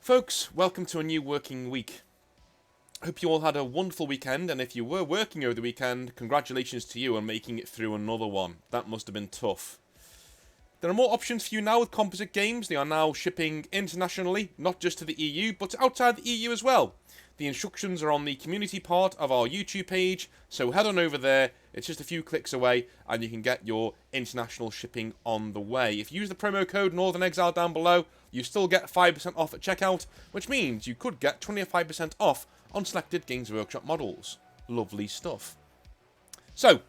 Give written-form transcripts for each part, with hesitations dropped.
Folks, welcome to a new working week. Hope you all had a wonderful weekend, and if you were working over the weekend, congratulations to you on making it through another one. That must have been tough. There are more options for you now with Composite games. They are now shipping internationally, not just to the EU, but outside the EU as well. The instructions are on the community part of our YouTube page, so head on over there. It's just a few clicks away, and you can get your international shipping on the way. If you use the promo code Northern Exile down below, you still get 5% off at checkout, which means you could get 25% off on selected Games Workshop models. Lovely stuff. So,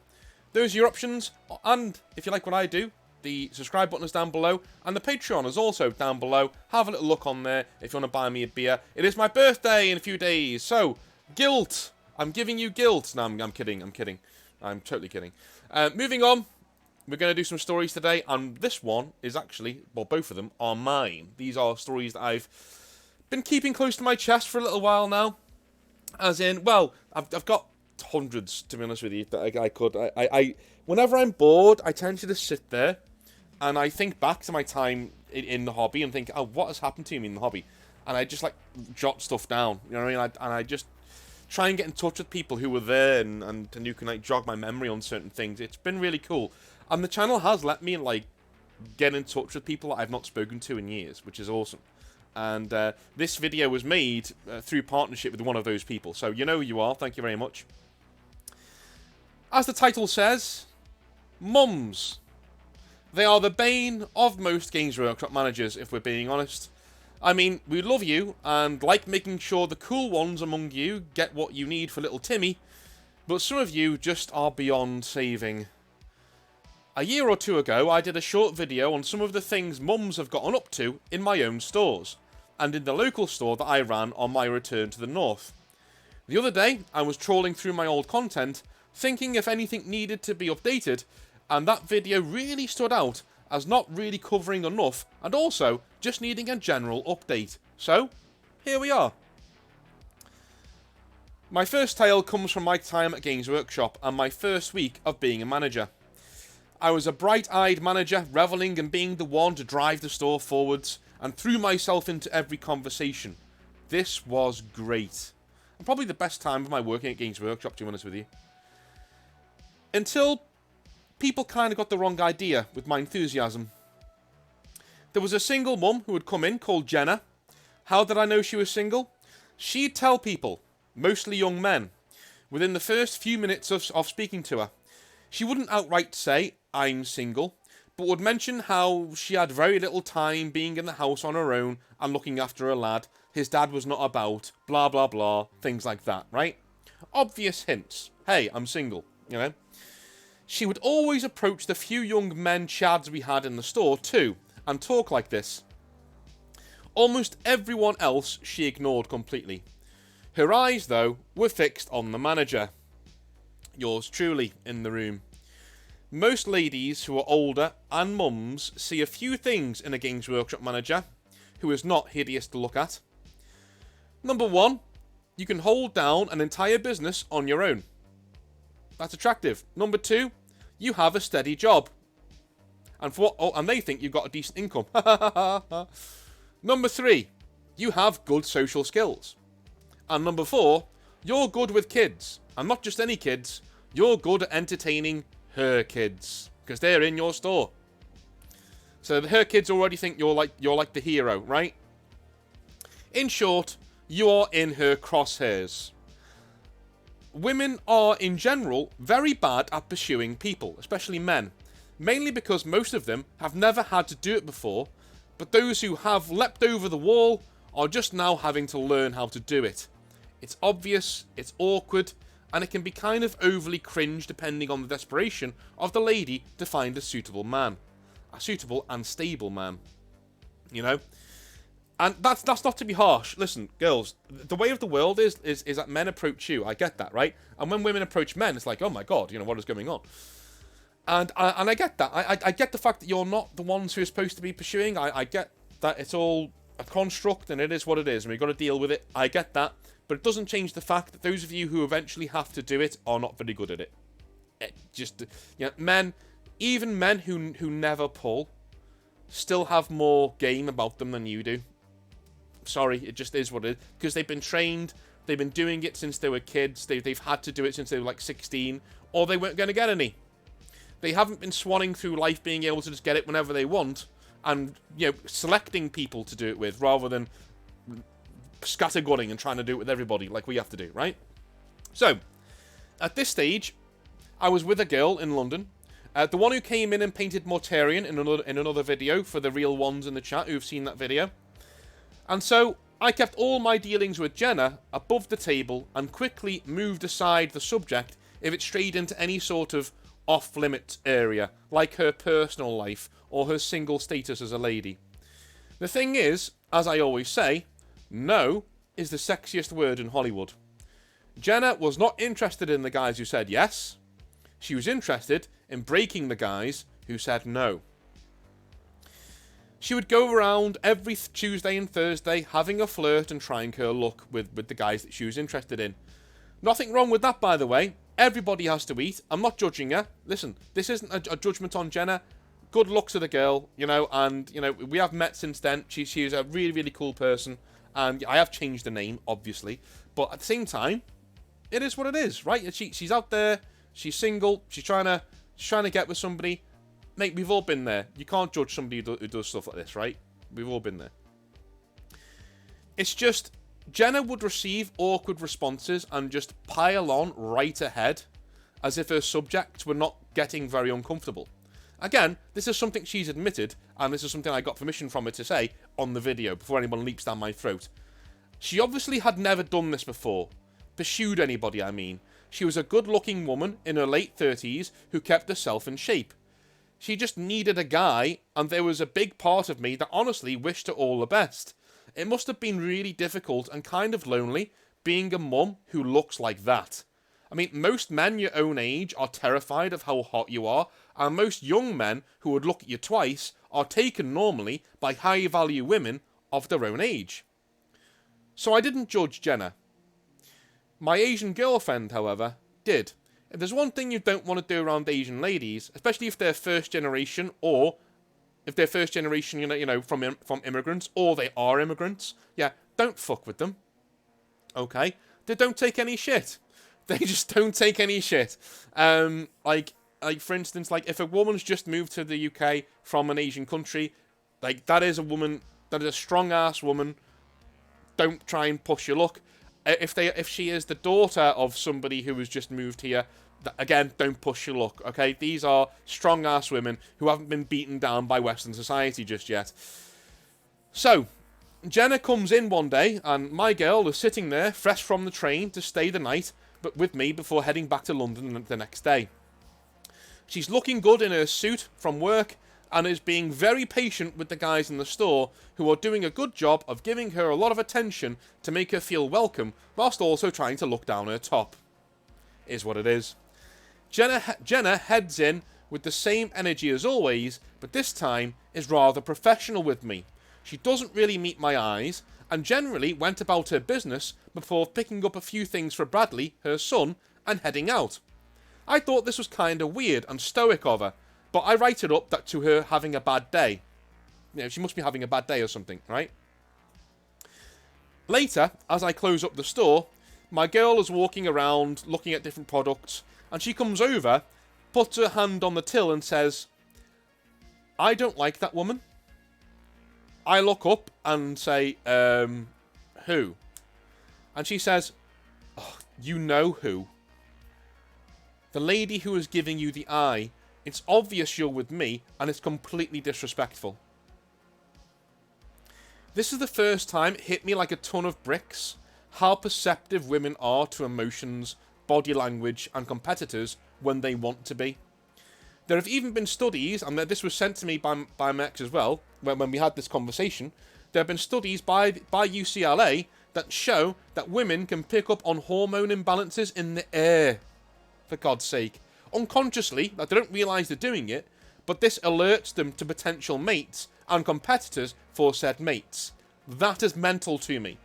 those are your options, and if you like what I do, the subscribe button is down below, and the Patreon is also down below. Have a little look on there if you want to buy me a beer. It is my birthday in a few days, so guilt. I'm giving you guilt. No, I'm kidding. I'm totally kidding. Moving on, we're going to do some stories today, and this one is actually, well, both of them are mine. These are stories that I've been keeping close to my chest for a little while now. As in, well, I've got hundreds, to be honest with you, that I could. Whenever I'm bored, I tend to just sit there and I think back to my time in the hobby and think, oh, what has happened to me in the hobby? And I just, like, jot stuff down, you know what I mean? And I just try and get in touch with people who were there and who can, like, jog my memory on certain things. It's been really cool. And the channel has let me, like, get in touch with people that I've not spoken to in years, which is awesome. And this video was made through partnership with one of those people. So you know who you are. Thank you very much. As the title says, mums. They are the bane of most Games Workshop managers, if we're being honest. I mean, we love you, and like making sure the cool ones among you get what you need for little Timmy, but some of you just are beyond saving. A year or two ago, I did a short video on some of the things mums have gotten up to in my own stores, and in the local store that I ran on my return to the north. The other day, I was trawling through my old content, thinking if anything needed to be updated, and that video really stood out as not really covering enough, and also just needing a general update. So, here we are. My first tale comes from my time at Games Workshop and my first week of being a manager. I was a bright-eyed manager, revelling in being the one to drive the store forwards, and threw myself into every conversation. This was great. And probably the best time of my working at Games Workshop, to be honest with you. Until people kind of got the wrong idea with my enthusiasm. There was a single mum who had come in called Jenna. How did I know she was single? She'd tell people, mostly young men, within the first few minutes of speaking to her. She wouldn't outright say, I'm single, but would mention how she had very little time being in the house on her own and looking after a lad, his dad was not about, blah blah blah, things like that, right? Obvious hints. Hey, I'm single, you know? She would always approach the few young men chads we had in the store too, and talk like this. Almost everyone else she ignored completely. Her eyes, though, were fixed on the manager. Yours truly in the room. Most ladies who are older and mums see a few things in a Games Workshop manager who is not hideous to look at. Number 1, you can hold down an entire business on your own. That's attractive. Number 2, you have a steady job. And and they think you've got a decent income. Number 3, you have good social skills. And number 4, you're good with kids. And not just any kids, you're good at entertaining her kids. Because they're in your store. So her kids already think you're like the hero, right? In short, you are in her crosshairs. Women are, in general, very bad at pursuing people, especially men. Mainly because most of them have never had to do it before, but those who have leapt over the wall are just now having to learn how to do it. It's obvious, it's awkward, and it can be kind of overly cringe depending on the desperation of the lady to find a suitable man. A suitable and stable man. You know? And that's not to be harsh. Listen, girls, the way of the world is that men approach you. I get that, right? And when women approach men, it's like, oh my god, you know, what is going on? And I get that. I get the fact that you're not the ones who are supposed to be pursuing. I get that it's all a construct and it is what it is and we've got to deal with it. I get that. But it doesn't change the fact that those of you who eventually have to do it are not very good at it. Just, you know, men, even men who never pull, still have more game about them than you do. Sorry, it just is what it is. Because they've been trained, they've been doing it since they were kids, they've had to do it since they were like 16, or they weren't going to get any. They haven't been swanning through life being able to just get it whenever they want, and, you know, selecting people to do it with, rather than scattergunning and trying to do it with everybody like we have to do, right? So, at this stage, I was with a girl in London. The one who came in and painted Mortarion in another video, for the real ones in the chat who've seen that video. And so, I kept all my dealings with Jenna above the table and quickly moved aside the subject if it strayed into any sort of off-limits area, like her personal life or her single status as a lady. The thing is, as I always say, no is the sexiest word in Hollywood. Jenna was not interested in the guys who said yes. She was interested in breaking the guys who said no. She would go around every Tuesday and Thursday having a flirt and trying her luck with the guys that she was interested in. Nothing wrong with that, by the way. Everybody has to eat. I'm not judging her. Listen, this isn't a judgment on Jenna. Good luck to the girl, you know, and, you know, we have met since then. She's a really, really cool person, and I have changed the name, obviously, but at the same time, it is what it is, right? She's out there, she's single, she's trying to get with somebody. Mate, we've all been there. You can't judge somebody who does stuff like this, right? We've all been there. It's just, Jenna would receive awkward responses and just pile on right ahead, as if her subjects were not getting very uncomfortable. Again, this is something she's admitted, and this is something I got permission from her to say on the video, before anyone leaps down my throat. She obviously had never done this before. Pursued anybody, I mean. She was a good-looking woman in her late 30s who kept herself in shape. She just needed a guy, and there was a big part of me that honestly wished her all the best. It must have been really difficult and kind of lonely being a mum who looks like that. I mean, most men your own age are terrified of how hot you are, and most young men who would look at you twice are taken normally by high-value women of their own age. So I didn't judge Jenna. My Asian girlfriend, however, did. If there's one thing you don't want to do around Asian ladies, especially if they're first generation, or if they're first generation, you know, from immigrants, or they are immigrants, yeah, don't fuck with them. Okay? They don't take any shit. They just don't take any shit. Like for instance, like if a woman's just moved to the UK from an Asian country, like that is a woman, that is a strong ass woman. Don't try and push your luck. If she is the daughter of somebody who has just moved here, again, don't push your luck. Okay, these are strong ass women who haven't been beaten down by Western society just yet. So, Jenna comes in one day, and my girl is sitting there, fresh from the train, to stay the night, but with me before heading back to London the next day. She's looking good in her suit from work, and is being very patient with the guys in the store, who are doing a good job of giving her a lot of attention to make her feel welcome, whilst also trying to look down her top. Is what it is. Jenna heads in with the same energy as always, but this time is rather professional with me. She doesn't really meet my eyes, and generally went about her business before picking up a few things for Bradley, her son, and heading out. I thought this was kinda weird and stoic of her, but I write it up that to her having a bad day. You know, she must be having a bad day or something, right? Later, as I close up the store, my girl is walking around looking at different products, and she comes over, puts her hand on the till and says, "I don't like that woman." I look up and say, who? And she says, "Oh, you know who. The lady who is giving you the eye. It's obvious you're with me, and it's completely disrespectful." This is the first time it hit me like a ton of bricks how perceptive women are to emotions, body language, and competitors when they want to be. There have even been studies, and this was sent to me by my ex as well, when we had this conversation. There have been studies by UCLA that show that women can pick up on hormone imbalances in the air. For God's sake. Unconsciously, like they don't realise they're doing it, but this alerts them to potential mates and competitors for said mates. That is mental to me.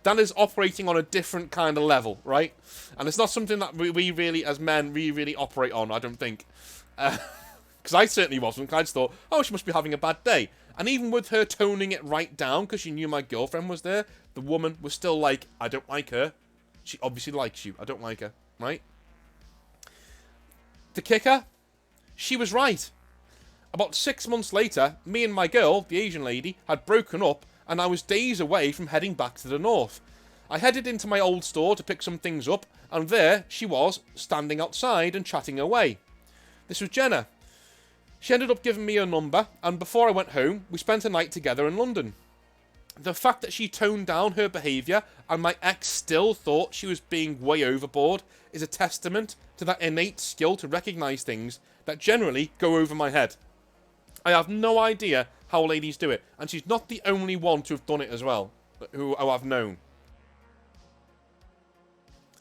That is operating on a different kind of level, right? And it's not something that we really, as men, we really operate on, I don't think. Because I certainly wasn't. I just thought, oh, she must be having a bad day. And even with her toning it right down because she knew my girlfriend was there, the woman was still like, I don't like her. She obviously likes you. I don't like her, right? The kicker, she was right. About 6 months later, me and my girl, the Asian lady, had broken up and I was days away from heading back to the north. I headed into my old store to pick some things up, and there she was, standing outside and chatting away. This was Jenna. She ended up giving me her number, and before I went home, we spent a night together in London. The fact that she toned down her behaviour and my ex still thought she was being way overboard is a testament to that innate skill to recognise things that generally go over my head. I have no idea how ladies do it, and she's not the only one to have done it as well, who I've known.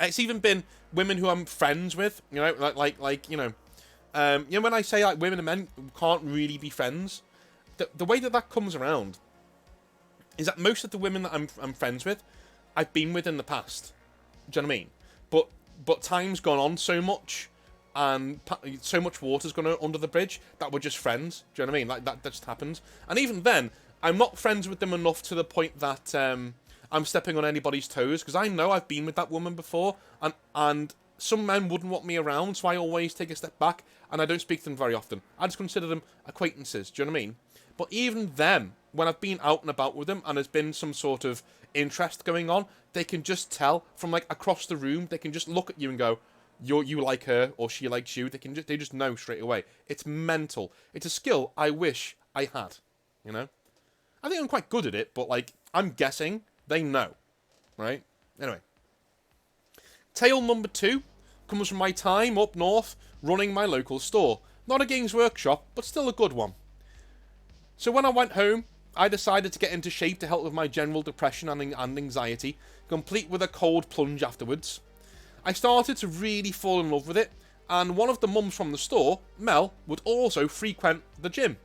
It's even been women who I'm friends with, you know, when I say like women and men can't really be friends, the way that comes around is that most of the women that I'm friends with, I've been with in the past. Do you know what I mean? But time's gone on so much, and so much water's gone under the bridge that we're just friends. Do you know what I mean? Like that just happens. And even then, I'm not friends with them enough to the point that I'm stepping on anybody's toes, because I know I've been with that woman before, and some men wouldn't want me around, so I always take a step back, and I don't speak to them very often. I just consider them acquaintances. Do you know what I mean? But even them, when I've been out and about with them and there's been some sort of interest going on, they can just tell from like across the room. They can just look at you and go, you like her, or she likes you. They just know straight away. It's mental. It's a skill I wish I had. You know, I think I'm quite good at it, but like I'm guessing they know, right? Anyway, tale number 2 comes from my time up north running my local store. Not a Games Workshop, but still a good one. So when I went home, I decided to get into shape to help with my general depression and anxiety, complete with a cold plunge afterwards. I started to really fall in love with it, and one of the mums from the store, Mel, would also frequent the gym.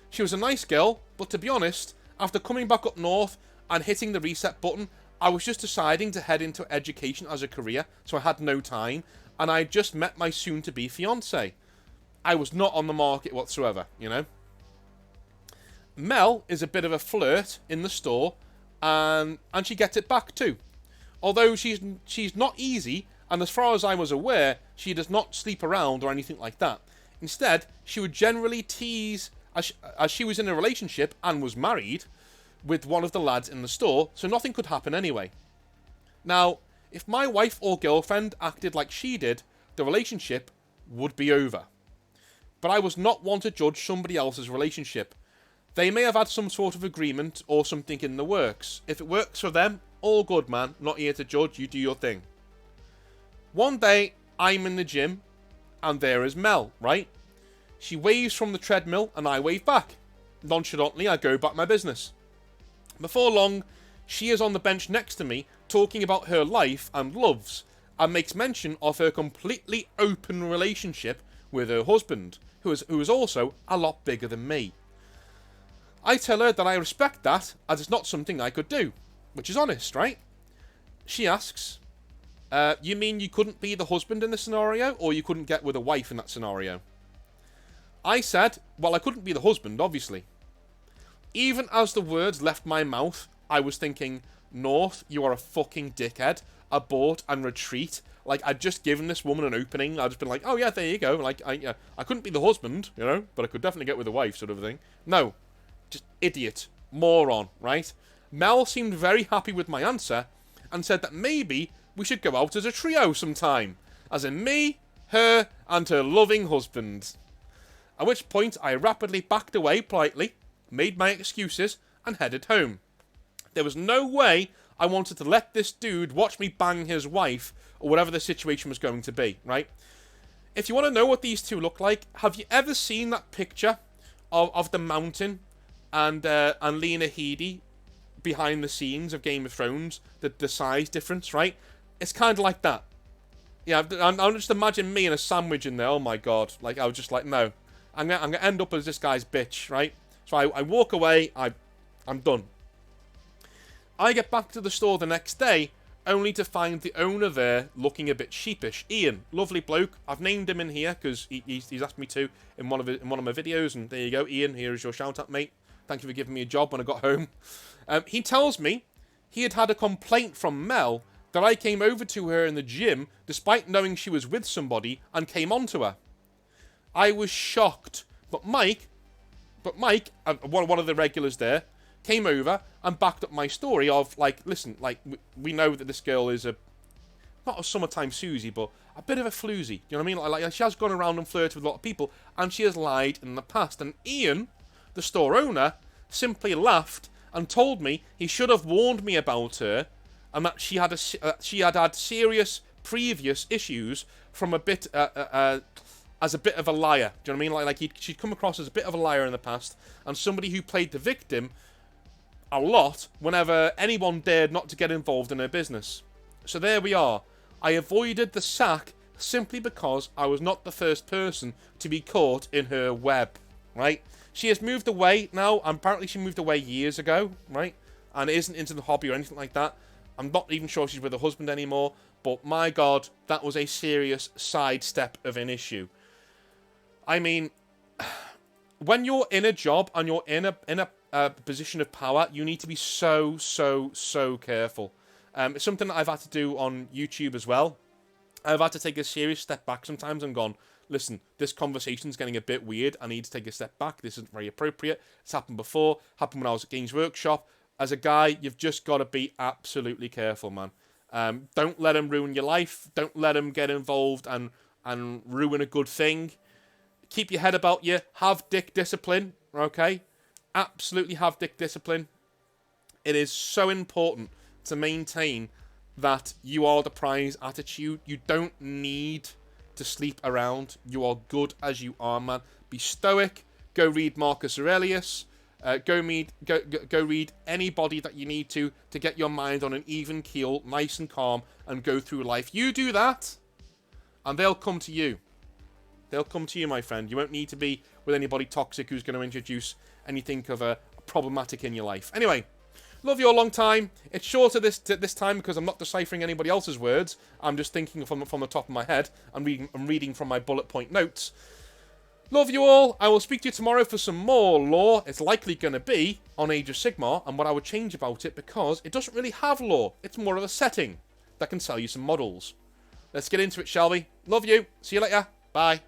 She was a nice girl, but to be honest, after coming back up north and hitting the reset button, I was just deciding to head into education as a career, so I had no time, and I had just met my soon-to-be fiancé. I was not on the market whatsoever, you know. Mel is a bit of a flirt in the store, and she gets it back too. Although she's not easy, and as far as I was aware, she does not sleep around or anything like that. Instead, she would generally tease, as she was in a relationship and was married with one of the lads in the store, so nothing could happen anyway. Now, if my wife or girlfriend acted like she did, the relationship would be over. But I was not one to judge somebody else's relationship. They may have had some sort of agreement or something in the works. If it works for them, all good, man. Not here to judge, you do your thing. One day, I'm in the gym, and there is Mel, right? She waves from the treadmill, and I wave back. Nonchalantly, I go about my business. Before long, she is on the bench next to me, talking about her life and loves, and makes mention of her completely open relationship with her husband, who is also a lot bigger than me. I tell her that I respect that, as it's not something I could do, which is honest, right? She asks, you mean you couldn't be the husband in this scenario, or you couldn't get with a wife in that scenario? I said, well, I couldn't be the husband, obviously. Even as the words left my mouth, I was thinking, North, you are a fucking dickhead. Abort and retreat. Like, I'd just given this woman an opening. I'd just been like, oh yeah, there you go. Like, I couldn't be the husband, you know, but I could definitely get with a wife, sort of thing. No. Just idiot. Moron, right? Mel seemed very happy with my answer and said that maybe we should go out as a trio sometime. As in me, her, and her loving husband. At which point I rapidly backed away politely, made my excuses, and headed home. There was no way I wanted to let this dude watch me bang his wife, or whatever the situation was going to be, right? If you want to know what these two look like, have you ever seen that picture of the mountain and Lena Headey behind the scenes of Game of Thrones? The size difference, right? It's kind of like that. Yeah, I'm just imagine me in a sandwich in there. Oh my god! Like I was just like, no, I'm gonna end up as this guy's bitch, right? So I walk away. I'm done. I get back to the store the next day, only to find the owner there looking a bit sheepish. Ian, lovely bloke. I've named him in here because he's asked me to in one of my videos, and there you go, Ian. Here is your shout out, mate. Thank you for giving me a job when I got home. He tells me he had a complaint from Mel that I came over to her in the gym despite knowing she was with somebody and came on to her. I was shocked. But Mike, one of the regulars there, came over and backed up my story of, like, listen, like, we know that this girl is not a summertime Susie, but a bit of a floozy. You know what I mean? Like, she has gone around and flirted with a lot of people, and she has lied in the past. And Ian, the store owner, simply laughed and told me he should have warned me about her, and that she had serious previous issues from a bit as a bit of a liar. Do you know what I mean? Like she'd come across as a bit of a liar in the past, and somebody who played the victim a lot whenever anyone dared not to get involved in her business. So there we are. I avoided the sack simply because I was not the first person to be caught in her web, right? She has moved away now, and apparently she moved away years ago, right? And isn't into the hobby or anything like that. I'm not even sure she's with her husband anymore, but my God, that was a serious sidestep of an issue. I mean, when you're in a job and you're in a position of power, you need to be so careful. It's something that I've had to do on YouTube as well. I've had to take a serious step back sometimes and gone, listen, this conversation's getting a bit weird. I need to take a step back. This isn't very appropriate. It's happened before. Happened when I was at Games Workshop. As a guy, you've just got to be absolutely careful, man. Don't let them ruin your life. Don't let them get involved and ruin a good thing. Keep your head about you. Have dick discipline, okay? Absolutely have dick discipline. It is so important to maintain that you are the prize attitude. You don't need to sleep around. You are good as you are, man. Be stoic. Go read Marcus Aurelius. Go read anybody that you need to get your mind on an even keel, nice and calm, and go through life. You do that, and they'll come to you. They'll come to you, my friend. You won't need to be with anybody toxic who's going to introduce anything of a problematic in your life. Anyway, love you a long time. It's shorter this time because I'm not deciphering anybody else's words. I'm just thinking from the top of my head. I'm reading from my bullet point notes. Love you all. I will speak to you tomorrow for some more lore. It's likely going to be on Age of Sigmar and what I would change about it because it doesn't really have lore. It's more of a setting that can sell you some models. Let's get into it, shall we? Love you. See you later. Bye.